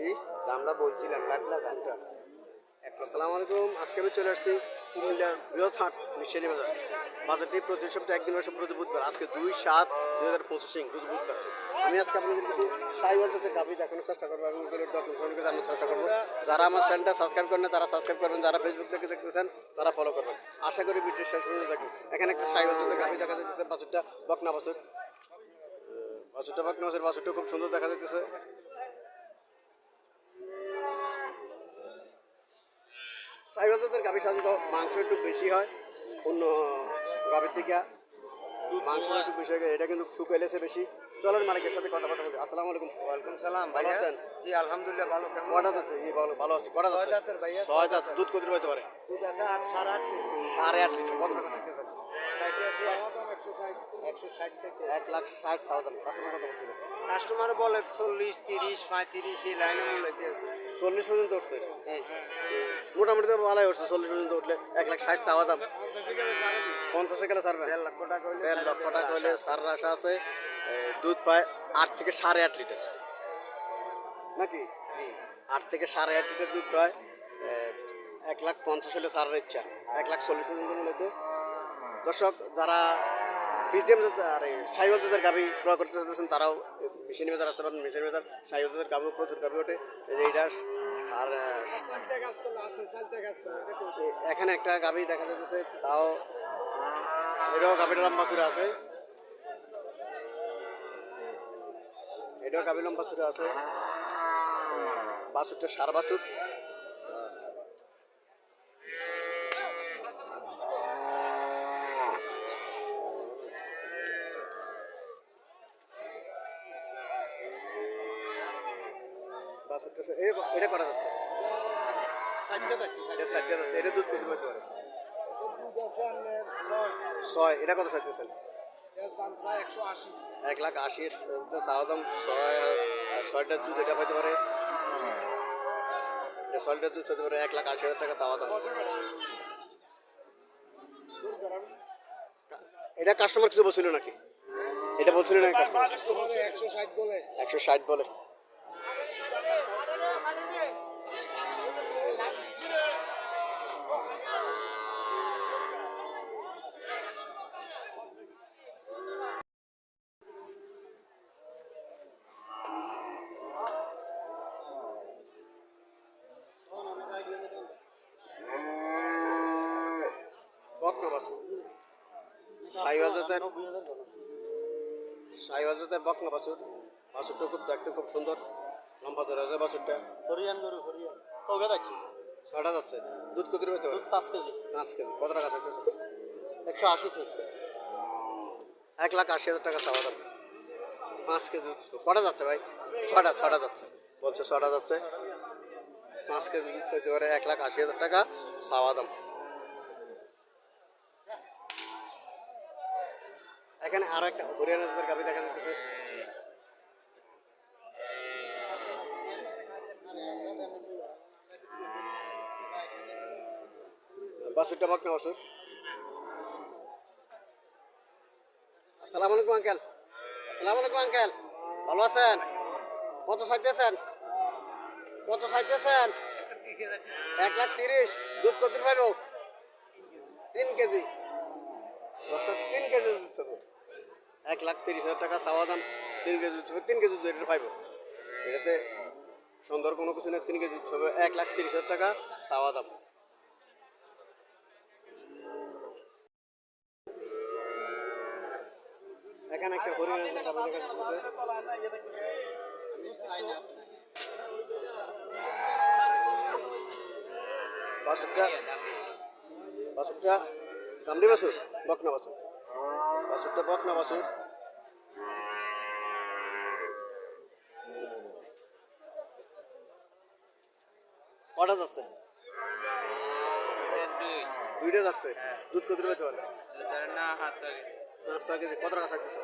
জি দামটা বলছিলাম কাটলা দামটা। আসসালামু আলাইকুম। আজকে আমি চলে আসছি কুমিল্লার বৃহৎ হাট মিশালি বাজার। বাজারটি প্রতি সপ্তাহে একদিন বসে প্রতি বুধবার। আজকে 2/7/2025 প্রতি বুধবার। আমি আজকে আপনাদের কিছু সাইওয়াল জাতের গাভী দেখানোর চেষ্টা করবো এবং এগুলোর দর সম্পর্কে জানার চেষ্টা করবো। যারা আমার চ্যানেলটা সাবস্ক্রাইব করেন তারা সাবস্ক্রাইব করবেন, যারা ফেসবুক থেকে দেখতেছেন তারা ফলো করবেন। আশা করি ভিডিও শেষ পর্যন্ত দেখবেন। এখানে একটা সাইওয়াল জাতের গাভী দেখা যাচ্ছে, বাছুরটা বকনা বাছুর। বাছুরটা বকনা বাছুর, বাছুরটা খুব সুন্দর দেখা যাচ্ছে। সাইওয়াল জাতের গাভী সাধারণত মাংস একটু বেশি হয় অন্য গাভীর থেকে, মাংস একটু বেশি হয়। এটা কিন্তু শুকাইলেছে বেশি। চলেন মালিকের সাথে কথা বলতে। আসসালামু আলাইকুম। ওয়ালাইকুম সালাম ভালো ভাইয়া। আছেন? জি আলহামদুলিল্লাহ ভালো। কেমন কটা যাচ্ছে? জি ভালো আছি। কটা যাচ্ছে? 6 দাঁতের ভাইয়া। 6 দাঁত। দুধ কত পাইতে পারে? দুধ আছে 8.5 লিটার। 8.5 লিটার। কত টাকা চাইতেছেন? সাইতে আছে 160 সাইতে। 1,60,000 কাস্টমার কত বলছিল? কাস্টমার বলে 40 30 35 এই লাইনে মূল্যতে আছে। 40 পর্যন্ত উঠছে। জি মোটামুটি তো ভালোই উঠছে। 40 পর্যন্ত উঠলে 1,60,000 চাওয়া দাম। 50 গেলে ছাড়বেন? 1.5 লক্ষ টাকা হইলে 1.5 লক্ষ টাকা হলে সার আশা আছে। দুধ পায় 8 থেকে 8.5 লিটার নাকি? জি 8 থেকে 8.5 লিটার দুধ পায়। 1,50,000 হলে সারের ইচ্ছা। 1,40,000 পর্যন্ত মূল্যতে। দর্শক যারা ফিজিয়াম আর সাইওয়াল জাতের গাভী ক্রয় করতে চাইতেছেন তারাও মিশানি বাজার আসতে পারেন। মিশানি বাজার সাইওয়াল জাতের গাভী প্রচুর গাভী ওঠে। এই যে এইটা আর এখানে একটা গাভী দেখা যাচ্ছে, তাও এটাও গাভীর লম্বা চূড়া আছে। এটাও গাভীর লম্বা চূড়া আছে। বাছুরটা সার বাছুর। এটা করা যাচ্ছে, এটা দুধ পেতে পারতে পারে 6। এটা কত চাইতেছেন? 1,80,000 চাওয়া দাম। 6টা দুধ এটা পাইতে পারে। 6টা দুধ পেতে পারে 1,80,000 টাকা চাওয়া দাম। এটা কাস্টমার কিছু বলছিল নাকি? এটা বলছিল নাকি কাস্টমার? 160 বলে। বকনা বাছুর, সাইওয়াল জাতের বকনা বাছুর। বাছুরটা খুব দেখতে খুব সুন্দর, লম্বা ধরে আছে বাছুরটা। হরিয়ান গরু হরিয়ান কবে যাচ্ছে? 6টা যাচ্ছে। দুধ কত পেতে পারে? 5 কেজি। 5 কেজি। কত টাকা চাইতেছে? 180 কেজি। 1,80,000 টাকা চাওয়া দাম। 5 কেজি দুধ। কটা যাচ্ছে ভাই? 6টা যাচ্ছে। বলছে 6টা যাচ্ছে। 5 কেজি দুধ পেতে পারে 1,80,000 টাকা চাওয়া দাম। এখানে আরো একটা হরিয়ানা জাতের গাভী দেখা যাচ্ছে। বাছুরটা বকনা বাছুর। আসসালামু আলাইকুম আঙ্কেল। আসসালামু আলাইকুম আঙ্কেল, ভালো আছেন? কত চাইতেছেন? 1,30,000। দুধ কত পাইব? 3 কেজি। 3 কেজি দুধ পাবো। 1,30,000 টাকা চাওয়া দাম। 3 কেজি দুধ পাবো। 3 কেজি দুধ এটা পাইব। এটাতে সুন্দর কোনো কিছু নেই। 3 কেজি দুধ পাবো। 1,30,000 টাকা চাওয়া দাম। এখানে একটা হরিয়ানা জাতের গাভী দেখা যাচ্ছে। বাছুরটা গামড়ি বাছুর, বকনা বাছুর। বাছুরটা বকনা বাছুর। কটা যাচ্ছে? 2টা যাচ্ছে। দুধ কত পেতে পারে? 5 কেজি। কত টাকা চাইতেছ?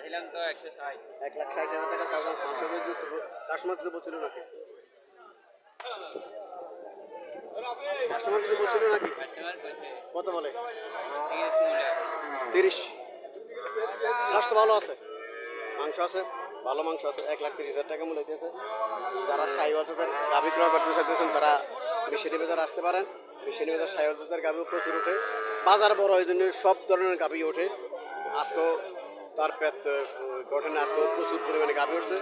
1,60,000 টাকা চাওয়া দাম। 500 কেজি দুধ কাস্টমার কিছু বলছিল নাকি? কত বলে? 30। স্বাস্থ্য ভালো আছে, মাংস আছে, ভালো মাংস আছে, 1,30,000 টাকা মূল্য হইতেছে। যারা সাইওয়াল জাতের গাভী ক্রয় করতে চাইতেছেন তারা মিশরি বাজার আসতে পারেন। মিশরি বাজার সাইওয়াল জাতের গাভীও প্রচুর ওঠে, বাজার বড় এই জন্য সব ধরনের গাভী ওঠে। আজকেও তার পেট ঘটনা, আজকেও প্রচুর পরিমাণে গাভী উঠছে।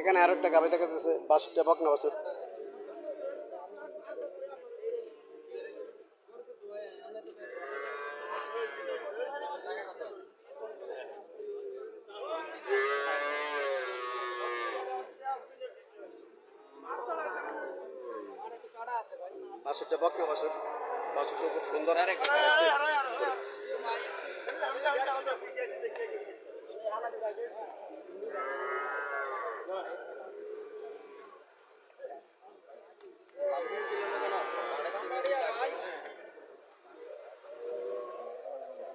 এখানে আরো একটা গাভী দেখা যাচ্ছে, 62টা বকনা বাছুর। বাছুরটা বকনা বাছুর, বাছুরটা খুব সুন্দর।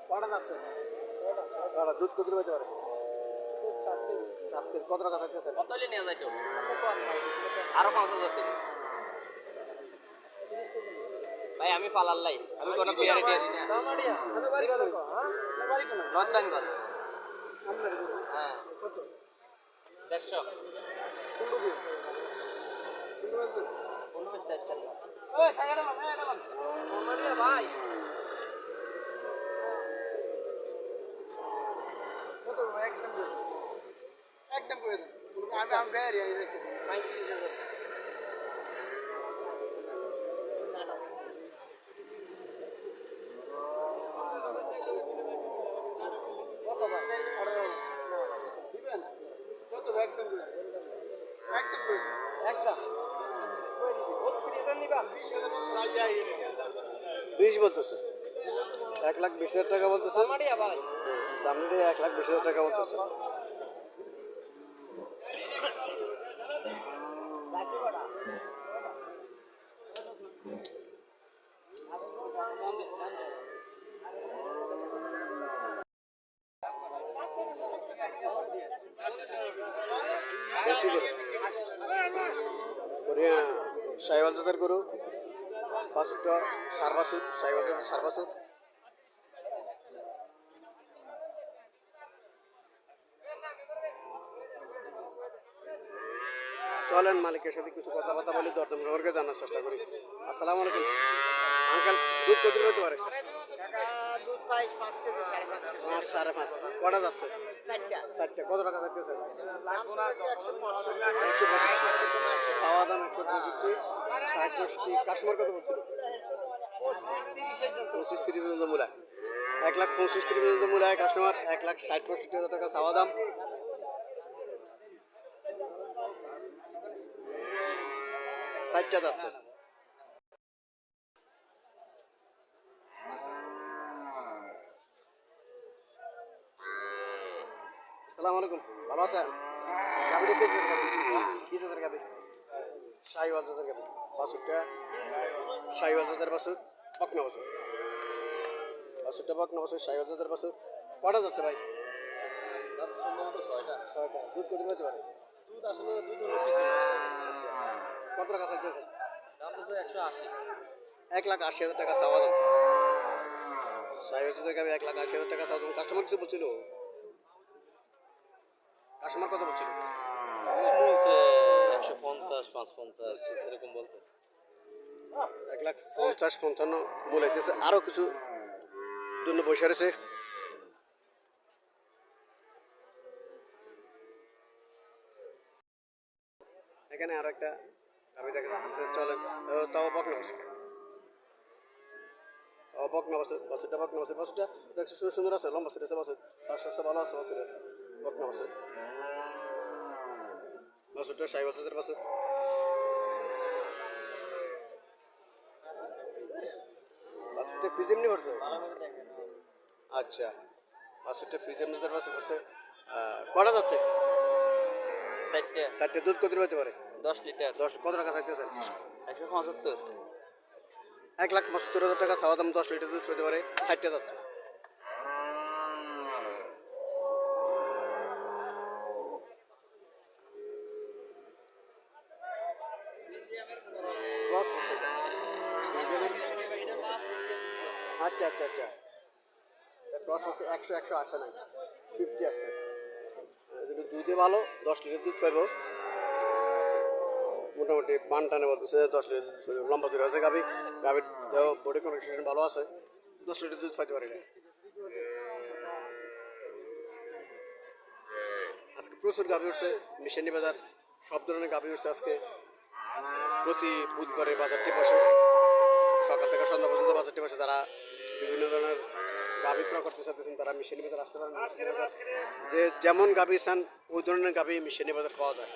কটা যাচ্ছে? দুধ কত পেতে পারে? 7 কেজি। কত টাকা থাকতেছে? কত হলে নেওয়া যায় তো? আরো 5,000 দিন ভাই, আমি পালার লাই, আমি কোনো বিয়ারে দিয়ে দিই না। নর্থ বেঙ্গল। হ্যাঁ, 150। ভাই একদম করে দেন, আমি বেরিয়ে রেখে দিই। 35,000। কত ভাই? দিবেন কত? একদম করে দেন, একদম করে দেন। একদম 20 বলতেছে, 1,20,000 টাকা বলতেছে। মারিয়া ভাই দাম নিলে 1,20,000 টাকা বলতেছে। বেশি করে সাইওয়াল জাতের গরু, বাছুরটা সার বাছুর, সাইওয়াল জাতের সার বাছুর। চলেন মালিকের সাথে কিছু কথাবার্তা বলি, দরদাম সম্পর্কে জানার চেষ্টা করি। আসসালামু আলাইকুম আঙ্কেল, দুধ কত হতে পারে? দুধ পাই 5 কেজি, 5.5 কেজি। 5, 5.5। কটা যাচ্ছে? 4টা। 4টা। কত টাকা থাকতেছে? দাম তো 150। খাওয়া দাম 150, 60, কাস্টমার কত বলছিল? 25-30 পর্যন্ত মূলা, 1,25,000 পর্যন্ত মূলায় কাস্টমার, 1,60,65,000 টাকা চাওয়া দাম। ষাটটা যাচ্ছে। আসসালামু আলাইকুম, ভালো আছেন? গাভী দেখতে কি জাতের গাভী? শাহিওয়াল জাতের গাভী। বাছুরটা শাহিওয়াল জাতের বাছুর, বকনা বাছুর। বাছুরটা বকনা বাছুর, শাহিওয়াল জাতের বাছুর। কটা যাচ্ছে ভাই? সম্ভবত 6টা। 6টা। দুধ কত পেতে পারে? দুধ আসলে দুধ হলো কিছু কত টাকা চাইতেছে? দাম তো 180। 1,80,000 টাকা চাওয়া দাম। শাহিওয়াল জাতের গাভী 1,80,000 টাকা চাওয়া দাম। কাস্টমার কিছু বলছিল? কাস্টমার কত বলছিল? বলছে 150, 550 এরকম বলতো। 1,50,55 মূল হইতেছে। আরও কিছু জন্য বসে রয়েছে। এখানে আরো একটা গাভী দেখা যাচ্ছে, চলেন। তাও বকনা বাছুর, বকনা বাছুর। বাছুরটা বকনা বাছুর। বাছুরটা দেখছি সুন্দর আছে, লম্বা বাছুর আছে। বাছুর স্বাস্থ্য ভালো আছে বাছুরের, বকনা বাছুর। বাছুরটা সাইওয়াল জাতের বাছুর। বাছুরটা ফ্রিজেম নিয়ে পড়ছে। আচ্ছা, বাছুরটা ফ্রিজেম জাতের বাছুর পড়ছে। কটা যাচ্ছে? 4টা। 4টে। দুধ কত হতে পারে? 10 লিটার। 10। কত টাকা চাইতেছেন? 175। 1,75,000 টাকা চাওয়া দাম। 10 লিটার দুধ হতে পারে। 4টে যাচ্ছে। আচ্ছা আচ্ছা আচ্ছা ক্রস হচ্ছে 100 আসে নাই 50 আসছে এদিকে দুধে ভালো 10 লিটার দুধ পাইব মোটামুটি বান টানে বলতেছে 10 লিটার লম্বা দূরে আছে গাভি গাভির দেহ বডি কন্ডিশন ভালো আছে 10 লিটার দুধ পাইতে পারি না আজকে প্রচুর গাভি উঠছে মিশানি বাজার সব ধরনের গাভি উঠছে আজকে প্রতি বুধবারে বাজারটি বসে সকাল থেকে সন্ধ্যা পর্যন্ত বাজারটি বসে তারা বিভিন্ন ধরনের গাভি ক্রয় করতে চাইতেছেন তারা মিশানি বাজার আসতে পারেন যে যেমন গাভি চান ওই ধরনের গাভি মিশানি বাজার পাওয়া যায়